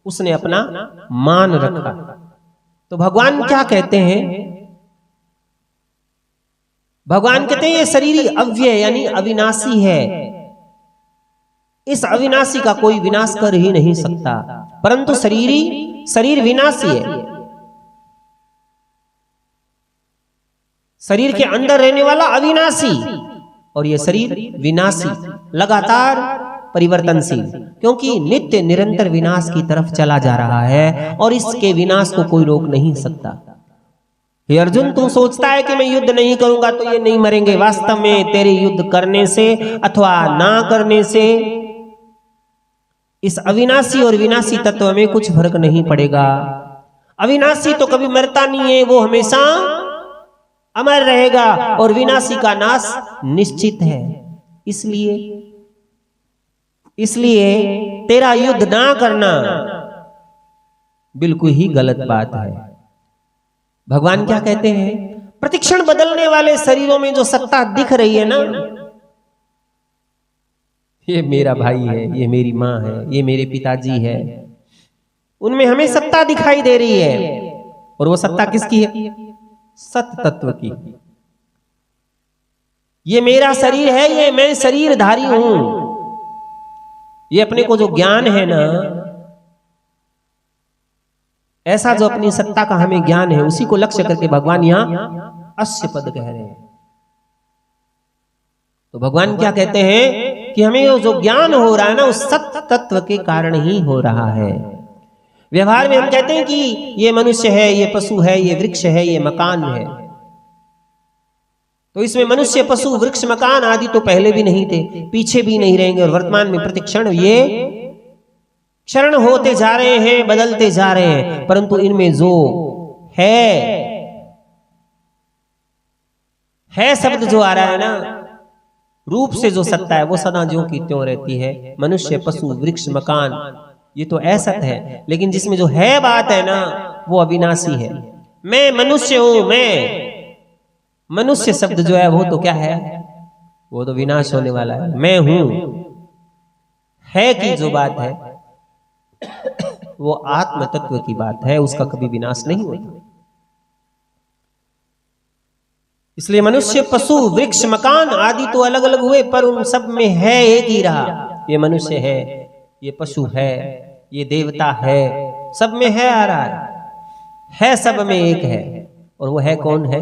उसने अपना मान रखा। तो भगवान क्या कहते हैं? भगवान कहते हैं ये शरीर अव्यय यानी अविनाशी है। इस अविनाशी का कोई विनाश कर ही नहीं सकता, परंतु शरीर विनाशी है। शरीर के अंदर रहने वाला अविनाशी और यह शरीर विनाशी, लगातार परिवर्तनशील, क्योंकि नित्य निरंतर विनाश की तरफ चला जा रहा है और इसके विनाश को कोई रोक नहीं सकता। हे अर्जुन, तू सोचता है कि मैं युद्ध नहीं करूंगा तो ये नहीं मरेंगे। वास्तव में तेरे युद्ध करने से अथवा ना करने से इस अविनाशी और विनाशी तत्व में कुछ फर्क नहीं पड़ेगा। अविनाशी तो कभी मरता नहीं है, वो हमेशा अमर रहेगा और विनाशी का नाश निश्चित है। इसलिए तेरा युद्ध ना करना बिल्कुल ही गलत बात है। भगवान क्या कहते हैं? प्रतिक्षण बदलने वाले शरीरों में जो सत्ता दिख रही है ना, ये मेरा भाई है, ये मेरी माँ है, ये मेरे पिताजी है, उनमें हमें सत्ता दिखाई दे रही है। और वो सत्ता किसकी है? सत्य तत्व की। ये मेरा शरीर है, ये मैं शरीरधारी हूं। ये अपने को जो ज्ञान है ना, ऐसा जो अपनी सत्ता का हमें ज्ञान है, उसी को लक्ष्य करके भगवान यहां अस्य पद कह रहे हैं। तो भगवान क्या कहते हैं कि हमें जो ज्ञान हो रहा है ना, उस सत्य तत्व के कारण ही हो रहा है। व्यवहार में हम कहते हैं कि ये मनुष्य है, ये पशु है, ये वृक्ष है, ये मकान है। तो इसमें मनुष्य, पशु, वृक्ष, मकान आदि तो पहले भी नहीं थे, पीछे भी नहीं रहेंगे और वर्तमान में प्रतिक्षण ये क्षरण होते जा रहे हैं, बदलते जा रहे हैं। परंतु इनमें जो है शब्द जो आ रहा है ना, रूप से जो सत्ता है वो सदा ज्यों की त्यों रहती है। मनुष्य, पशु, वृक्ष, मकान ये तो असत है, लेकिन जिसमें जो है बात है ना, वो अविनाशी है। मैं मनुष्य हूं, मैं मनुष्य शब्द जो है वो तो क्या है? वो तो विनाश होने वाला है। मैं हूं है की जो बात है वो आत्म तत्व की बात है, उसका कभी विनाश नहीं होता। इसलिए मनुष्य, पशु, वृक्ष, मकान आदि तो अलग अलग हुए, पर उन सब में है एक ही रहा। ये मनुष्य है, ये पशु है, ये देवता है, सब में है आ रहा है सब में एक है। और वो है कौन है?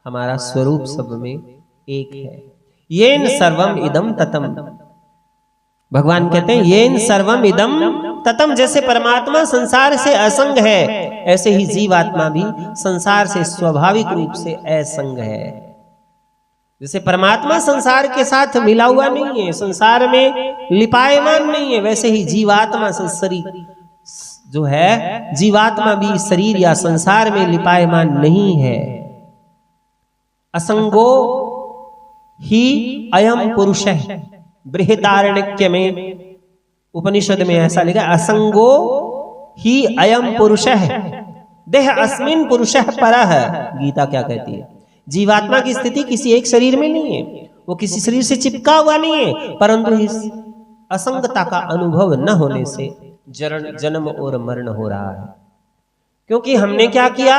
हमारा स्वरूप सब में एक है। येन सर्वम इदम ततम। भगवान कहते हैं येन सर्वम इदम ततम। जैसे परमात्मा संसार से असंग है, ऐसे ही जीवात्मा भी संसार से स्वाभाविक रूप से असंग है। जैसे परमात्मा संसार के साथ मिला हुआ नहीं है, संसार में लिपायमान नहीं है, वैसे ही जीवात्मा शरीर जो है, जीवात्मा भी शरीर या संसार में लिपायमान नहीं है। असंगो ही अयम पुरुष है। बृहदारण्यक में उपनिषद में ऐसा लिखा, असंगो ही अयम पुरुष है देह अस्मिन पुरुष परः। गीता क्या कहती है? जीवात्मा की स्थिति किसी एक शरीर में नहीं है, वो किसी शरीर से चिपका हुआ नहीं है, परंतु इस असंगता का अनुभव न होने से जन्म और मरण हो रहा है। क्योंकि हमने क्या किया?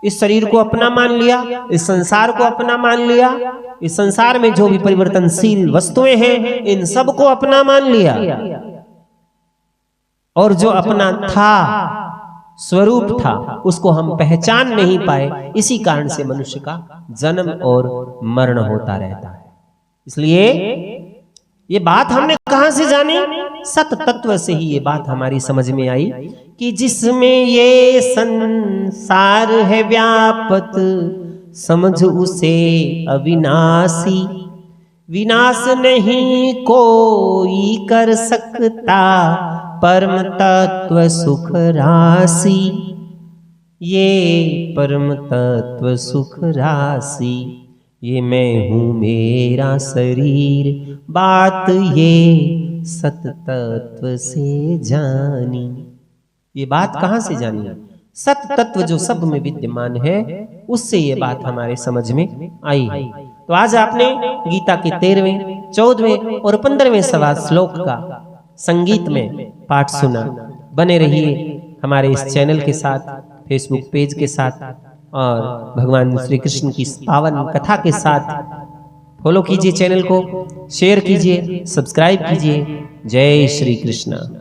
इस शरीर को अपना मान लिया, इस संसार को अपना मान लिया, इस संसार में जो भी परिवर्तनशील वस्तुएं हैं इन सब को अपना मान लिया, और जो अपना था, स्वरूप था, उसको हम पहचान नहीं पाए। इसी कारण से मनुष्य का जन्म और मरण होता रहता है। इसलिए ये बात हमने कहां से जानी? सत तत्व से ही ये बात हमारी समझ में आई कि जिसमें ये संसार है व्यापत, समझ उसे अविनाशी, विनाश नहीं कोई कर सकता, परम तत्व सुख राशि, ये परम तत्व सुख राशि, ये मैं हूं मेरा शरीर, बात ये सत तत्व से जानी। ये बात कहां से जानी? सत तत्व जो सब में विद्यमान है, उससे ये बात हमारे समझ में आई है। तो आज आपने गीता के 13वें, 14वें और 15वें सवा श्लोक का संगीत में पाठ सुना। बने रहिए हमारे इस चैनल के साथ, फेसबुक पेज के साथ और भगवान श्री कृष्ण की पावन कथा के साथ। फॉलो कीजिए चैनल को, शेयर कीजिए, सब्सक्राइब कीजिए। जय श्री कृष्ण।